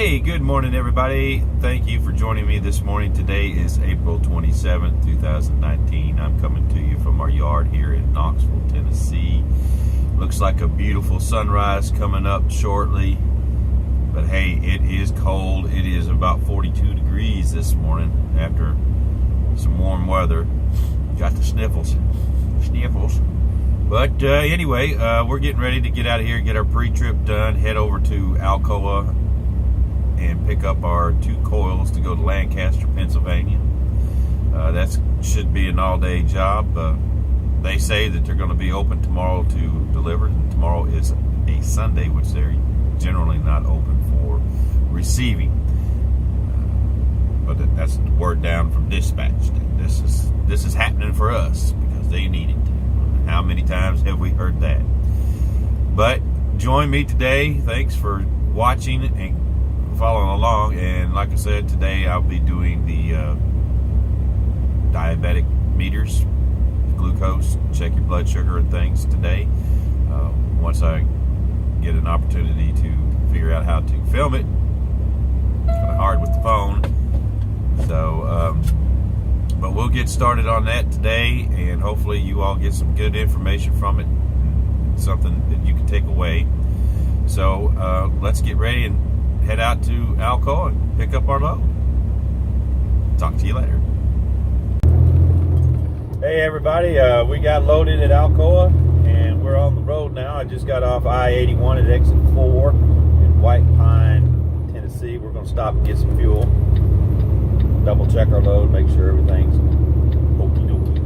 Hey, good morning everybody. Thank you for joining me this morning. Today is April 27th, 2019. I'm coming to you from our yard here in Knoxville, Tennessee. Looks like a beautiful sunrise coming up shortly. But hey, it is cold. It is about 42 degrees this morning after some warm weather. Got the sniffles. But anyway, we're getting ready to get out of here, get our pre-trip done, head over to Alcoa and pick up our 2 coils to go to Lancaster, Pennsylvania. That should be an all-day job. They say that they're going to be open tomorrow to deliver. And tomorrow is a Sunday, which they're generally not open for receiving. But that's the word down from dispatch. This is happening for us because they need it. How many times have we heard that? But join me today. Thanks for watching and following along. And like I said, today I'll be doing the diabetic meters, glucose, check your blood sugar and things today. Once I get an opportunity to figure out how to film it. Kind of hard with the phone. So, but we'll get started on that today, and hopefully you all get some good information from it, something that you can take away. So let's get ready and head out to Alcoa and pick up our load. Talk to you later. Hey everybody, we got loaded at Alcoa and we're on the road now. I just got off I-81 at exit 4 in White Pine, Tennessee. We're going to stop and get some fuel. Double check our load, make sure everything's okie dokie.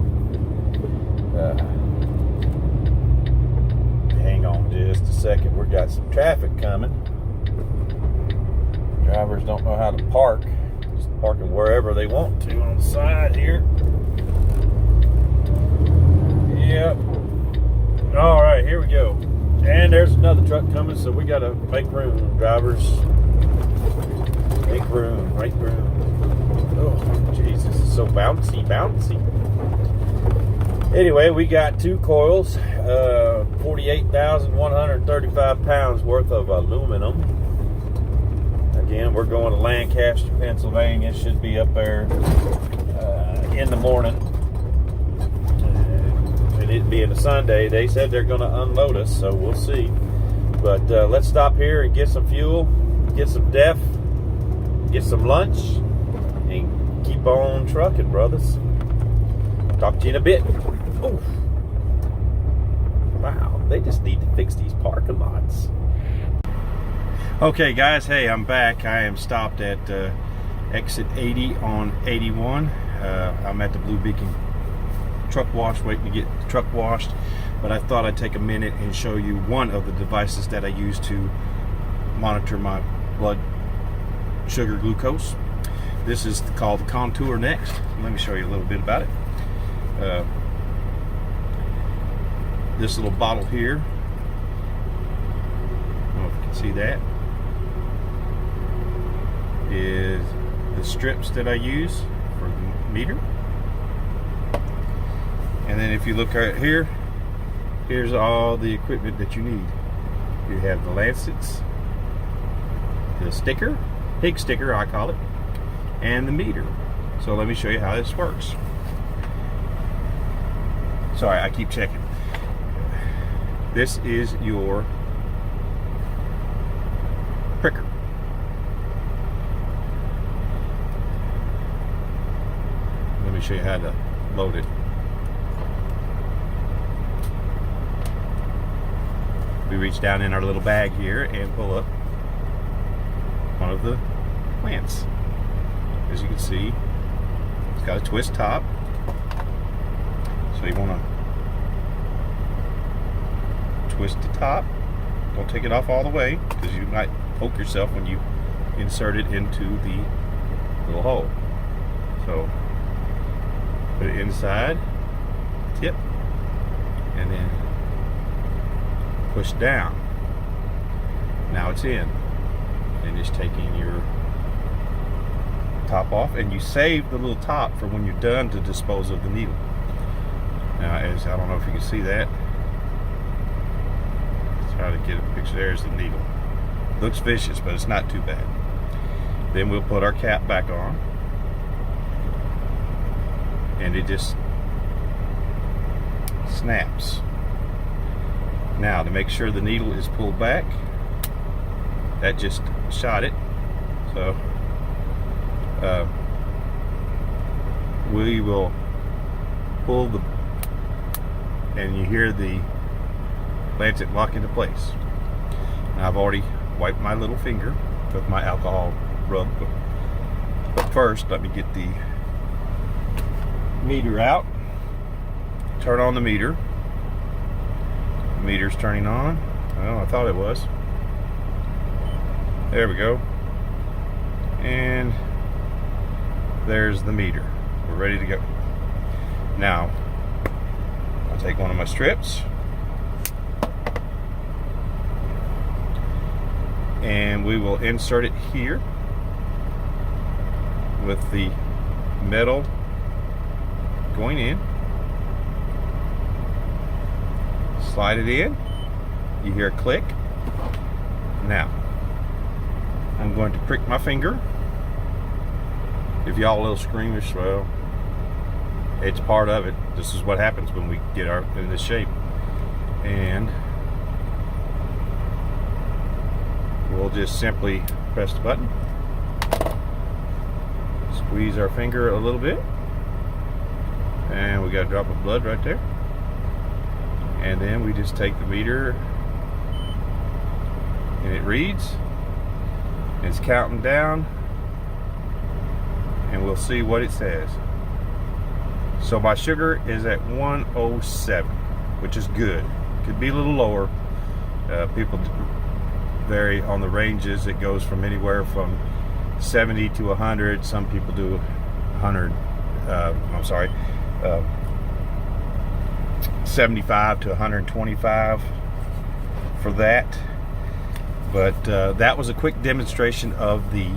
Hang on just a second, we've got some traffic coming. Drivers don't know how to park, just parking wherever they want to on the side here. Yep. All right, here we go. And there's another truck coming, so we got to make room, drivers. Make room, make room. Oh, jeez, this is so bouncy. Anyway, we got 2 coils, 48,135 pounds worth of aluminum. Again, we're going to Lancaster, Pennsylvania. Should be up there in the morning. And it being a Sunday, they said they're going to unload us, so we'll see. But let's stop here and get some fuel, get some def, get some lunch, and keep on trucking, brothers. Talk to you in a bit. Ooh. Wow, they just need to fix these parking lots. Okay, guys, hey, I'm back. I am stopped at exit 80 on 81. I'm at the Blue Beacon truck wash, waiting to get the truck washed. But I thought I'd take a minute and show you one of the devices that I use to monitor my blood sugar glucose. This is called the Contour Next. Let me show you a little bit about it. This little bottle here, I don't know if you can see that, is the strips that I use for the meter. And then if you look right here, here's all the equipment that you need. You have the lancets, the sticker, pig sticker I call it, and the meter. So let me show you how this works. Sorry, I keep checking. This is your pricker. Let me show you how to load it. We reach down in our little bag here and pull up one of the clamps. As you can see, it's got a twist top, so you want to twist the top. Don't take it off all the way because you might poke yourself when you insert it into the little hole. So put it inside, tip, and then push down. Now it's in. And just taking your top off, and you save the little top for when you're done to dispose of the needle. Now, as I don't know if you can see that, try to get a picture. There's the needle. Looks vicious, but it's not too bad. Then we'll put our cap back on, and it just snaps. Now, to make sure the needle is pulled back, that just shot it. So we will pull the, and you hear the lancet lock into place. Now, I've already wiped my little finger with my alcohol rub, but first let me get the meter out. Turn on the meter. The meter's turning on. Well, I thought it was. There we go. And there's the meter. We're ready to go. Now, I'll take one of my strips, and we will insert it here with the metal going in. Slide it in. You hear a click. Now, I'm going to prick my finger. If y'all a little squeamish, well, it's part of it. This is what happens when we get our in this shape. And we'll just simply press the button, squeeze our finger a little bit, and we got a drop of blood right there. And then we just take the meter, and it reads, and it's counting down, and we'll see what it says. So my sugar is at 107, which is good. Could be a little lower. People vary on the ranges. It goes from anywhere from 70 to 100. Some people do 100. 75 to 125 for that. But that was a quick demonstration of the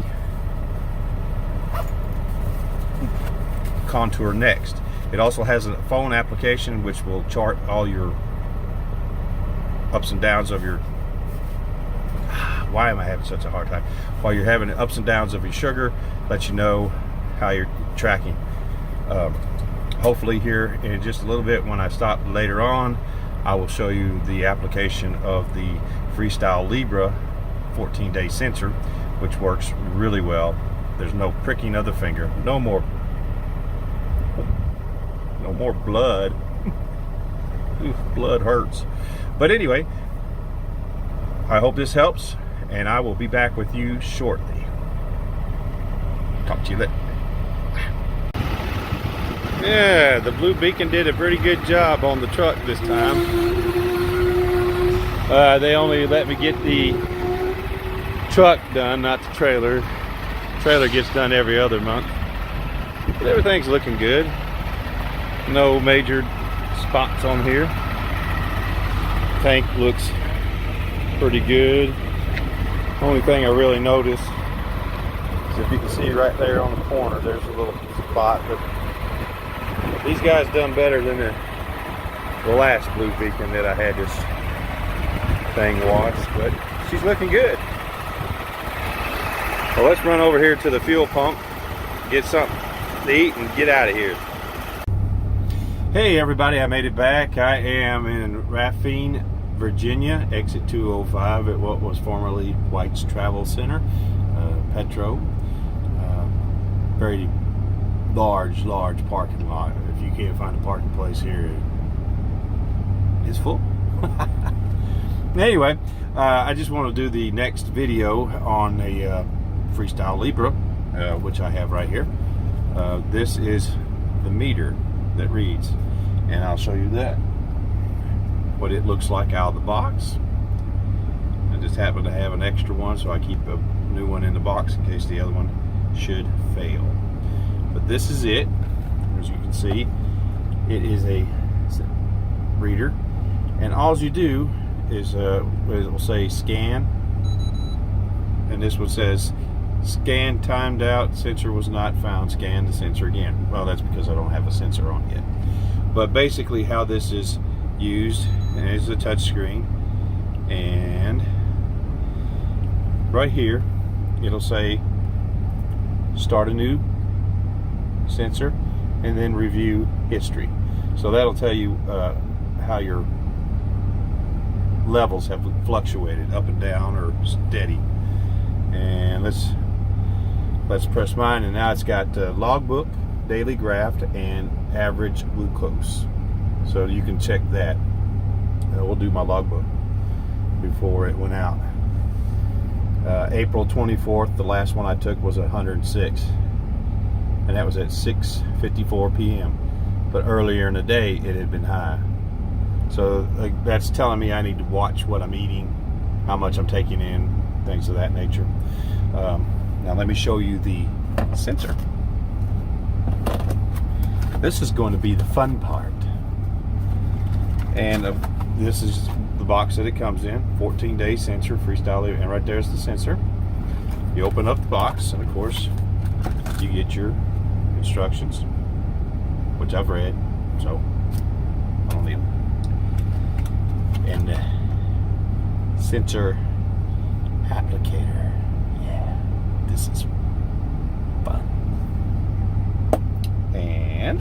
Contour Next. It also has a phone application which will chart all your ups and downs of your, why am I having such a hard time? While you're having ups and downs of your sugar, let you know how you're tracking. Hopefully here in just a little bit, when I stop later on, I will show you the application of the Freestyle Libre 14-day sensor, which works really well. There's no pricking of the finger, no more blood. Oof, blood hurts. But anyway, I hope this helps, and I will be back with you shortly. Talk to you later. Yeah, the blue beacon did a pretty good job on the truck this time. They only let me get the truck done, not the trailer. Trailer gets done every other month. But everything's looking good. No major spots on here. Tank looks pretty good. Only thing I really noticed is, if you can see right there on the corner, there's a little spot. But these guys done better than the last blue beacon that I had this thing washed, but she's looking good. Well, let's run over here to the fuel pump, get something to eat, and get out of here. Hey everybody, I made it back. I am in Raphine, Virginia, exit 205 at what was formerly White's Travel Center, Petro. Very large parking lot. If you can't find a parking place here, it's full. Anyway, I just want to do the next video on a Freestyle Libre, which I have right here. This is the meter that reads, and I'll show you that, what it looks like out of the box. I just happen to have an extra one, so I keep a new one in the box in case the other one should fail. But this is it. As you can see, it is a reader, and all you do is it will say scan, and this one says scan timed out, sensor was not found, scan the sensor again. Well, that's because I don't have a sensor on yet. But basically how this is used, and it's a touch screen, and right here it'll say start a new sensor, and then review history. So that'll tell you how your levels have fluctuated up and down or steady. And let's press mine, and now it's got logbook, daily graph, and average glucose. So you can check that. We'll do my logbook before it went out. April 24th, the last one I took was 106, and that was at 6:54 p.m. But earlier in the day it had been high. So that's telling me I need to watch what I'm eating, how much I'm taking in, things of that nature. Now let me show you the sensor. This is going to be the fun part. And this is the box that it comes in. 14-day sensor, freestyle, and right there's the sensor. You open up the box, and of course you get your instructions, which I've read, so I don't need them. And the sensor applicator. Yeah, this is fun. And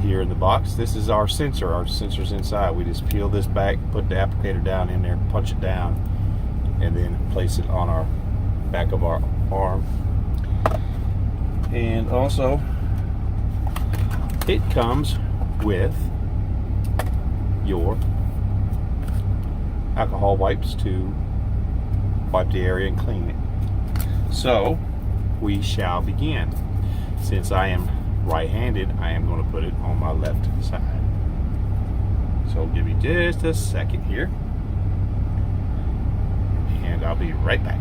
here in the box, this is our sensor. Our sensor's inside. We just peel this back, put the applicator down in there, punch it down, and then place it on our back of our arm. And also, it comes with your alcohol wipes to wipe the area and clean it. So we shall begin. Since I am right-handed, I am going to put it on my left side. So give me just a second here, and I'll be right back.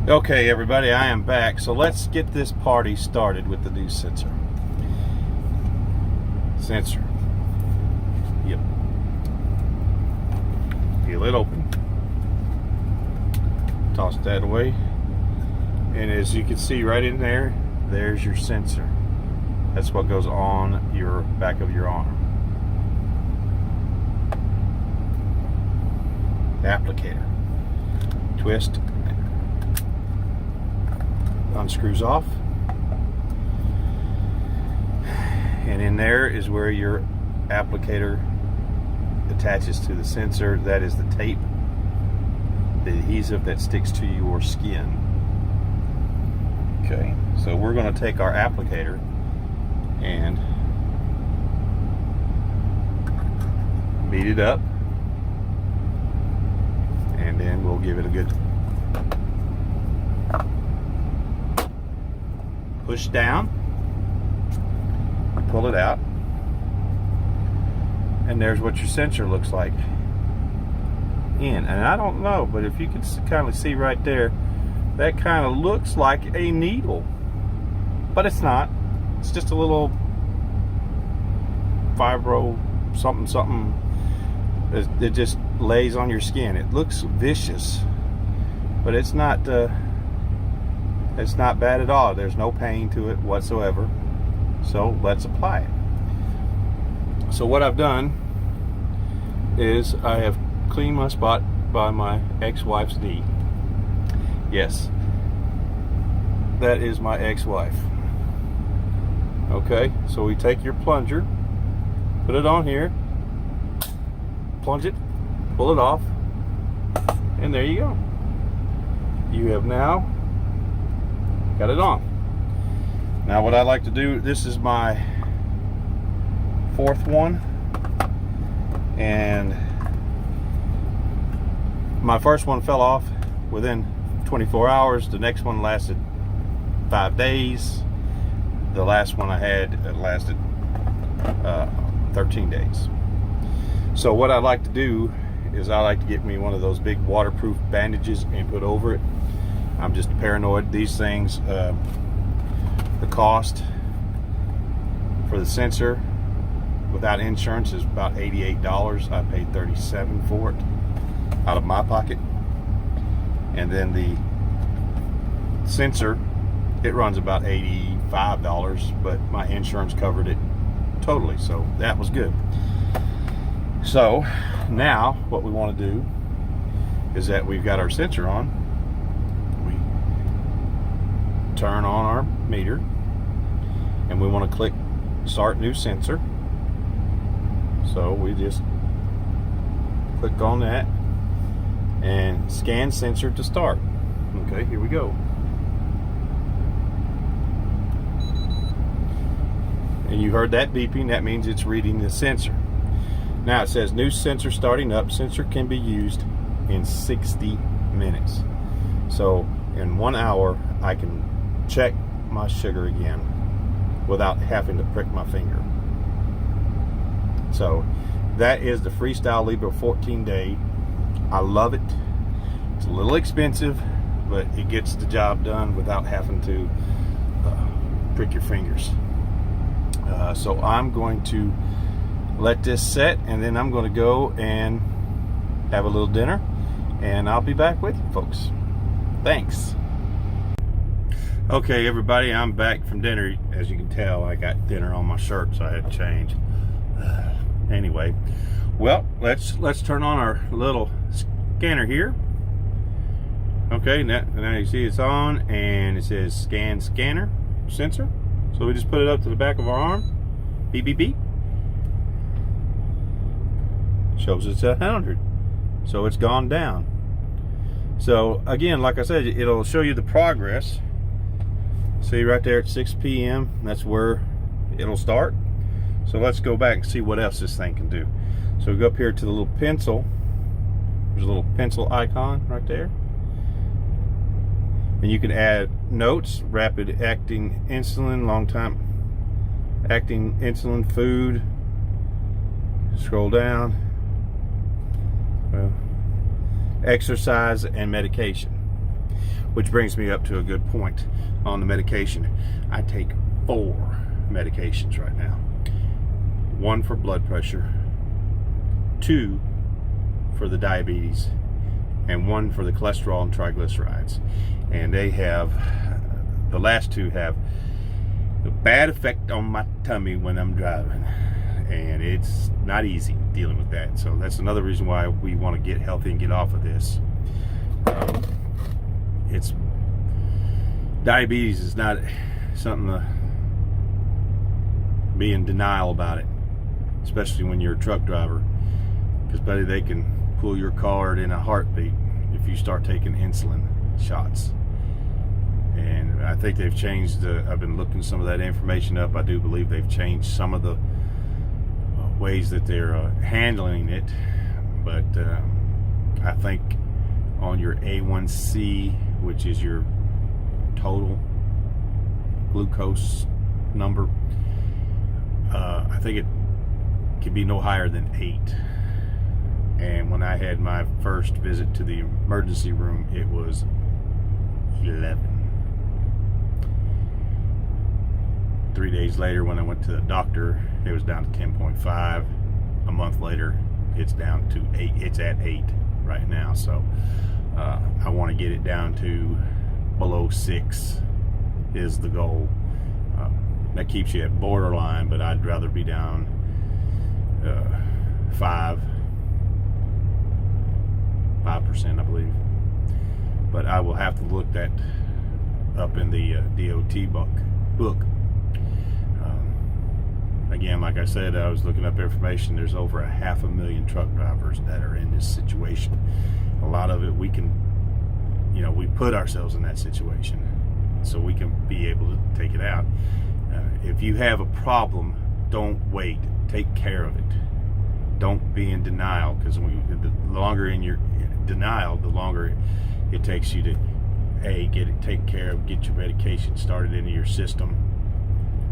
Okay, everybody, I am back. So let's get this party started with the new sensor. Sensor. Yep. Peel it open. Toss that away. And as you can see right in there, there's your sensor. That's what goes on your back of your arm. The applicator. Twist. Unscrews off. And in there is where your applicator attaches to the sensor. That is the tape, the adhesive that sticks to your skin. Okay, so we're going to take our applicator and beat it up, and then we'll give it a good push down, pull it out, and there's what your sensor looks like in. And I don't know, but if you can kind of see right there, that kind of looks like a needle, but it's not. It's just a little fibro something. It just lays on your skin. It looks vicious, but it's not bad at all. There's no pain to it whatsoever. So let's apply it. So what I've done is I have cleaned my spot by my ex-wife's knee. Yes, that is my ex-wife. Okay, so we take your plunger, put it on here, plunge it, pull it off, and there you go. You have now got it on. Now what I like to do, this is my fourth one, and my first one fell off within 24 hours. The next one lasted 5 days. The last one I had lasted 13 days. So what I like to do is I like to get me one of those big waterproof bandages and put over it. I'm just paranoid. These things, the cost for the sensor without insurance is about $88. I paid $37 for it out of my pocket. And then the sensor, it runs about $85, but my insurance covered it totally, so that was good. So now what we want to do is that we've got our sensor on, we turn on our meter, and we want to click start new sensor. So we just click on that and scan sensor to start. Okay, here we go. And you heard that beeping, that means it's reading the sensor. Now it says new sensor starting up. Sensor can be used in 60 minutes. So in 1 hour, I can check my sugar again without having to prick my finger. So that is the Freestyle Libre 14-day. I love it. It's a little expensive, but it gets the job done without having to prick your fingers. So I'm going to let this set, and then I'm going to go and have a little dinner, and I'll be back with you folks. Thanks. Okay, everybody, I'm back from dinner. As you can tell, I got dinner on my shirt, so I had to change. Anyway, well, let's turn on our little scanner here. Okay, now you see it's on, and it says scan scanner sensor. So we just put it up to the back of our arm. Beep, beep, beep. Shows it's 100. So it's gone down. So again, like I said, it'll show you the progress. See right there at 6 p.m. That's where it'll start. So let's go back and see what else this thing can do. So we go up here to the little pencil. There's a little pencil icon right there. And you can add notes, rapid acting insulin, long time acting insulin, food. Scroll down. Well, exercise and medication. Which brings me up to a good point on the medication. I take 4 medications right now. 1 for blood pressure, 2 for the diabetes, and 1 for the cholesterol and triglycerides. And they have, the last 2 have a bad effect on my tummy when I'm driving, and it's not easy dealing with that. So that's another reason why we want to get healthy and get off of this. It's diabetes is not something to be in denial about it, especially when you're a truck driver, because buddy, they can pull your card in a heartbeat if you start taking insulin shots. And I think they've changed I've been looking some of that information up. I do believe they've changed some of the ways that they're handling it, but I think on your A1C, which is your total glucose number, I think it could be no higher than 8. And when I had my first visit to the emergency room, it was 11. 3 days later, when I went to the doctor, it was down to 10.5. A month later, it's down to 8. It's at 8 right now. So I want to get it down to below 6 is the goal. That keeps you at borderline, but I'd rather be down 5%, I believe. But I will have to look that up in the DOT book. Again, like I said, I was looking up information. There's over 500,000 truck drivers that are in this situation. A lot of it we can, we put ourselves in that situation so we can be able to take it out. If you have a problem, don't wait. Take care of it. Don't be in denial, because the longer in your denial, the longer it takes you to get it taken care of, get your medication started into your system.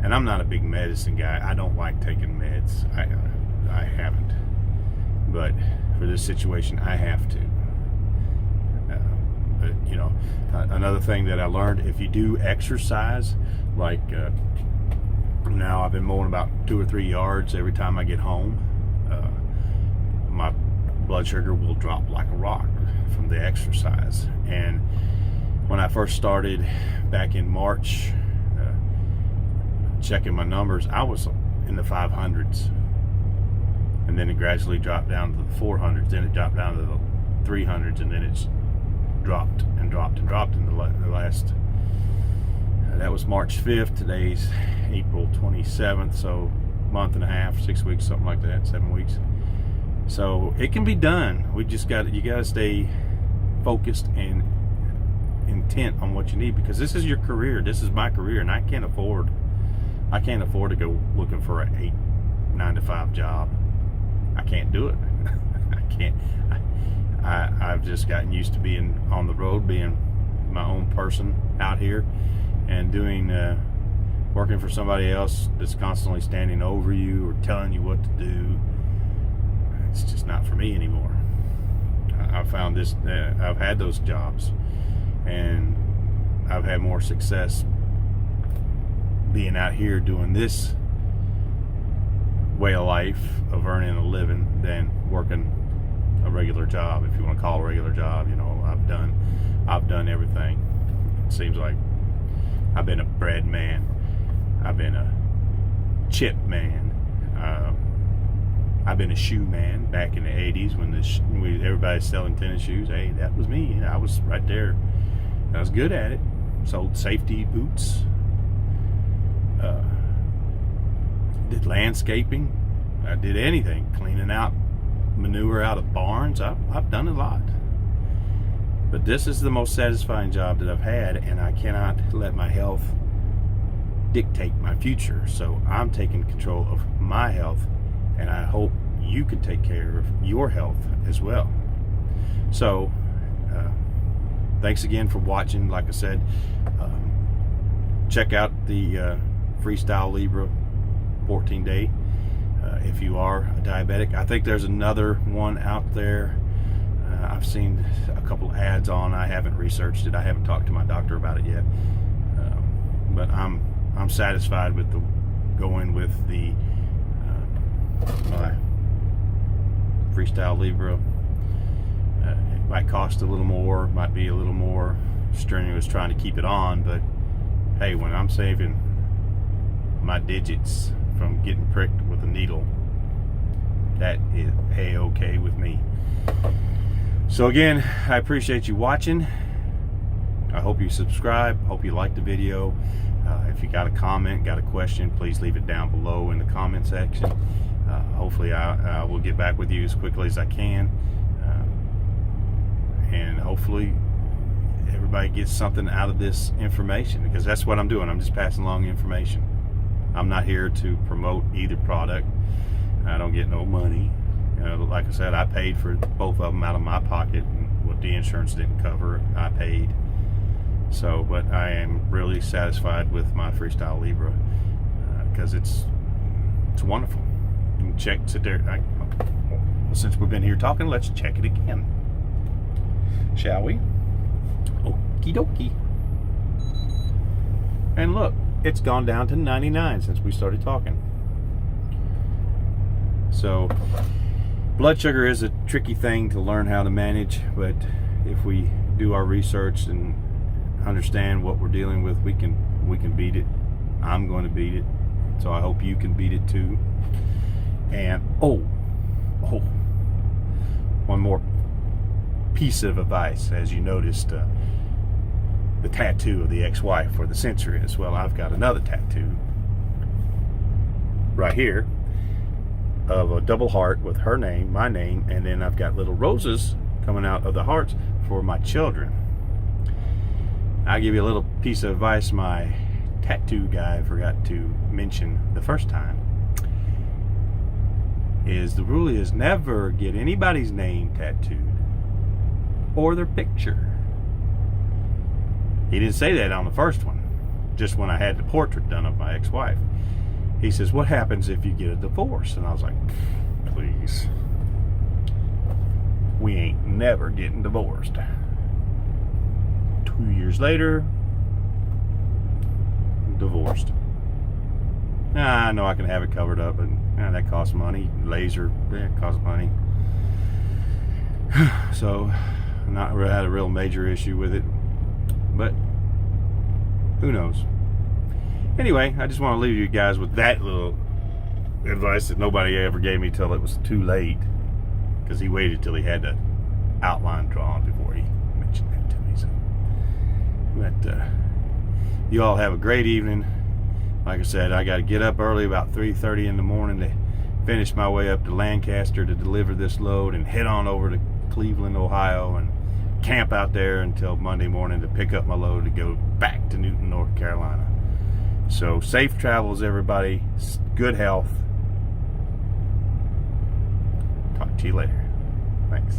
And I'm not a big medicine guy. I don't like taking meds. I haven't. But for this situation, I have to. But another thing that I learned, if you do exercise, like now I've been mowing about 2 or 3 yards every time I get home, my blood sugar will drop like a rock from the exercise. And when I first started back in March, checking my numbers, I was in the 500s, and then it gradually dropped down to the 400s, then it dropped down to the 300s, and then it's dropped and dropped and dropped in the last That was March 5th. Today's April 27th, so month and a half, 6 weeks, something like that, 7 weeks. So it can be done. You got to stay focused and intent on what you need, because this is your career. This is my career, and I can't afford to go looking for a 9-to-5 job. I can't do it. I can't. I've just gotten used to being on the road, being my own person out here, and doing working for somebody else that's constantly standing over you or telling you what to do. It's just not for me anymore. I found this. I've had those jobs, and I've had more success being out here doing this way of life of earning a living than working a regular job, if you want to call it a regular job. You know, I've done everything. It seems like I've been a bread man, I've been a chip man, I've been a shoe man back in the 80s when everybody's selling tennis shoes. Hey, that was me. I was right there. I was good at it. Sold safety boots, did landscaping. I did anything, cleaning out manure out of barns. I've done a lot. But this is the most satisfying job that I've had, and I cannot let my health dictate my future. So I'm taking control of my health, and I hope you can take care of your health as well. So thanks again for watching. Like I said, check out the Freestyle Libre 14-day if you are a diabetic. I think there's another one out there. I've seen a couple ads on. I haven't researched it. I haven't talked to my doctor about it yet. But I'm satisfied with going with the my Freestyle Libre. It might cost a little more, might be a little more strenuous trying to keep it on, but hey, when I'm saving my digits from getting pricked with a needle, that is a-okay with me. So again, I appreciate you watching. I hope you subscribe. Hope you like the video. If you got a comment, got a question, please leave it down below in the comment section. Hopefully I will get back with you as quickly as I can. And hopefully everybody gets something out of this information, because that's what I'm doing. I'm just passing along information. I'm not here to promote either product. I don't get no money. Like I said, I paid for both of them out of my pocket, and what the insurance didn't cover, I paid. So, but I am really satisfied with my Freestyle Libre, because it's wonderful. You can sit there. Well, since we've been here talking, let's check it again, shall we? Okie dokie. And look, it's gone down to 99 since we started talking. So blood sugar is a tricky thing to learn how to manage, but if we do our research and understand what we're dealing with, we can beat it. I'm going to beat it, so I hope you can beat it too. And one more piece of advice. As you noticed, the tattoo of the ex-wife where the sensor is, well, I've got another tattoo right here of a double heart with her name, my name, and then I've got little roses coming out of the hearts for my children. I'll give you a little piece of advice my tattoo guy forgot to mention the first time. The rule is never get anybody's name tattooed or their picture. He didn't say that on the first one, just when I had the portrait done of my ex-wife. He says, what happens if you get a divorce? And I was like, please, we ain't never getting divorced. 2 years later, divorced. I know I can have it covered up, and that costs money. Laser, it costs money. So, not really had a real major issue with it, but who knows? Anyway, I just want to leave you guys with that little advice that nobody ever gave me till it was too late, because he waited till he had the outline drawn before he mentioned that to me. So, but You all have a great evening. Like I said, I got to get up early, about 3:30 in the morning, to finish my way up to Lancaster to deliver this load and head on over to Cleveland, Ohio, and camp out there until Monday morning to pick up my load to go back to Newton, North Carolina. So safe travels, everybody. Good health. Talk to you later. Thanks.